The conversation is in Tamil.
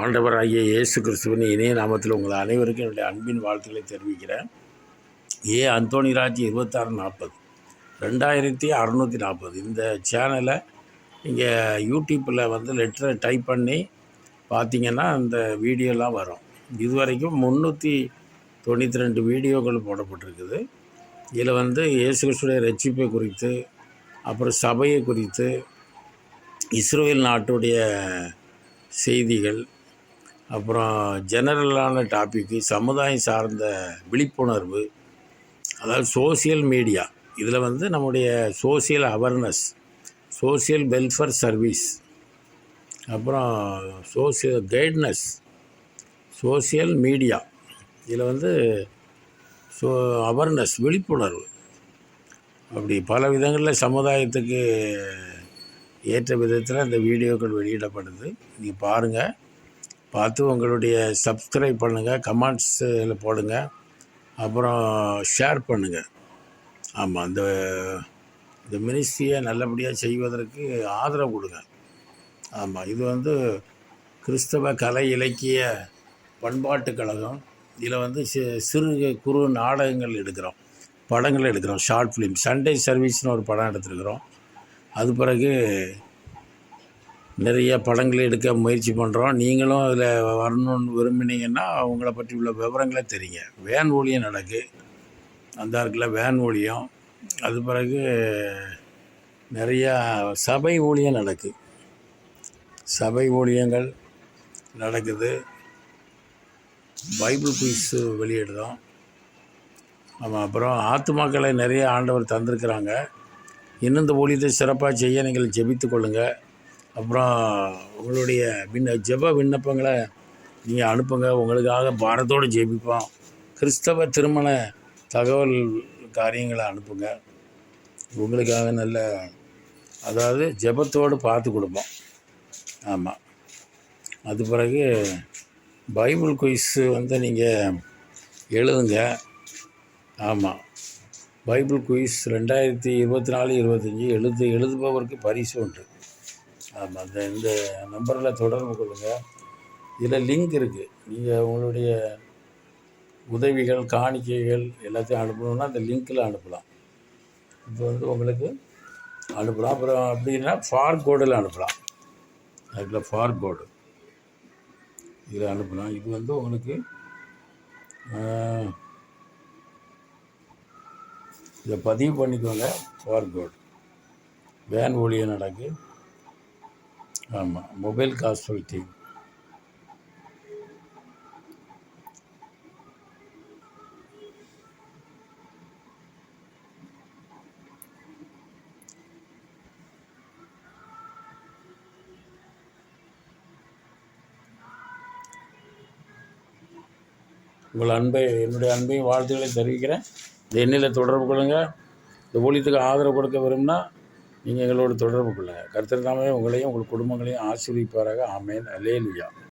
ஆண்டவராகிய இயேசு கிறிஸ்துவின் இணைய நாமத்தில் உங்கள் அனைவருக்கும் என்னுடைய அன்பின் வாழ்த்துக்களை தெரிவிக்கிறேன். அந்தோணிராஜ் 2640 2640 இந்த சேனலை நீங்கள் யூடியூப்பில் லெட்டரை டைப் பண்ணி பார்த்தீங்கன்னா அந்த வீடியோலாம் வரும். இதுவரைக்கும் 392 வீடியோக்கள் போடப்பட்டிருக்குது. இதில் இயேசு கிறிஸ்துடைய ரட்சிப்பை குறித்து, அப்புறம் சபையை குறித்து, இஸ்ரேல் நாட்டுடைய செய்திகள், அப்புறம் ஜெனரலான டாப்பிக்கு, சமுதாயம் சார்ந்த விழிப்புணர்வு, அதாவது சோசியல் மீடியா. இதில் நம்முடைய social awareness, social welfare service, அப்புறம் சோசியல் கைட்னஸ், சோசியல் மீடியா. இதில் அவேர்னஸ் விழிப்புணர்வு, அப்படி பல விதங்களில் சமுதாயத்துக்கு ஏற்ற விதத்தில் இந்த வீடியோக்கள் வெளியிடப்படுது. நீங்கள் பாருங்கள், பார்த்து உங்களுடைய சப்ஸ்கிரைப் பண்ணுங்கள், கமெண்ட்ஸில் போடுங்க, அப்புறம் ஷேர் பண்ணுங்கள். ஆமாம், இந்த மினிஸ்ட்ரியை நல்லபடியாக செய்வதற்கு ஆதரவு கொடுங்க. ஆமாம், இது கிறிஸ்தவ கலை இலக்கிய பண்பாட்டு கழகம். இதில் சிறு குறு நாடகங்கள் எடுக்கிறோம், படங்கள் எடுக்கிறோம், ஷார்ட் ஃபிலிம். சண்டே சர்வீஸ்னு ஒரு படம் எடுத்துருக்குறோம். அது பிறகு நிறைய படங்கள் எடுக்க முயற்சி பண்ணுறோம். நீங்களும் அதில் வரணுன்னு விரும்பினீங்கன்னா அவங்கள பற்றி உள்ள விவரங்களே தெரியுங்க. வேன் ஊழியம் நடக்கு, அந்த இருக்குல்ல வேன் ஊழியம். அது பிறகு நிறையா சபை ஊழியம் நடக்கு, சபை ஊழியங்கள் நடக்குது. பைபிள் குயிஸ் வெளியிடுறோம். ஆமாம், அப்புறம் ஆத்துமாக்களை நிறைய ஆண்டவர் தந்திருக்கிறாங்க. இன்னும் இந்த ஊழியத்தை சிறப்பாக செய்ய நீங்கள் ஜெபித்து கொள்ளுங்கள். அப்புறம் உங்களுடைய ஜெப விண்ணப்பங்களை நீங்கள் அனுப்புங்க. உங்களுக்காக பாரத்தோடு ஜெபிப்போம். கிறிஸ்தவ திருமண தகவல் காரியங்களை அனுப்புங்க. உங்களுக்காக நல்ல, அதாவது ஜெபத்தோடு பார்த்து கொடுப்போம். ஆமாம், அது பிறகு பைபிள் குயிஸு நீங்கள் எழுதுங்க. ஆமாம், பைபிள் குயிஸ் 2024-25 எழுதுபவருக்கு பரிசு உண்டு. ஆமாம், இந்த நம்பரில் தொடர்பு கொள்ளுங்கள். இதில் லிங்க் இருக்குது. நீங்கள் உங்களுடைய உதவிகள், காணிக்கைகள் எல்லாத்தையும் அனுப்பணுன்னா அந்த லிங்க்கில் அனுப்பலாம். இப்போ உங்களுக்கு அனுப்பலாம். அப்புறம் அப்படின்னா ஃபார்கோடில் அனுப்பலாம். அதில் ஃபார்கோடு இதில் அனுப்பலாம். இது உங்களுக்கு இதை பதிவு பண்ணிக்கோங்க. ஃபார்கோடு வேன் ஊழியம் நடக்கு. ஆமாம், மொபைல் காஸ்டல் டீம். என்னுடைய அன்பையும் வாழ்த்துக்களை தெரிவிக்கிறேன். இந்த எண்ணில் தொடர்பு கொள்ளுங்கள். இந்த ஊழியத்துக்கு ஆதரவு கொடுக்க விரும்பினா நீங்கள் எங்களோடு தொடர்பு கொள்ளுங்கள். கர்த்தர் தாமே உங்களையும் உங்கள் குடும்பங்களையும் ஆசீர்வதிப்பாராக. ஆமென். அல்லேலூயா.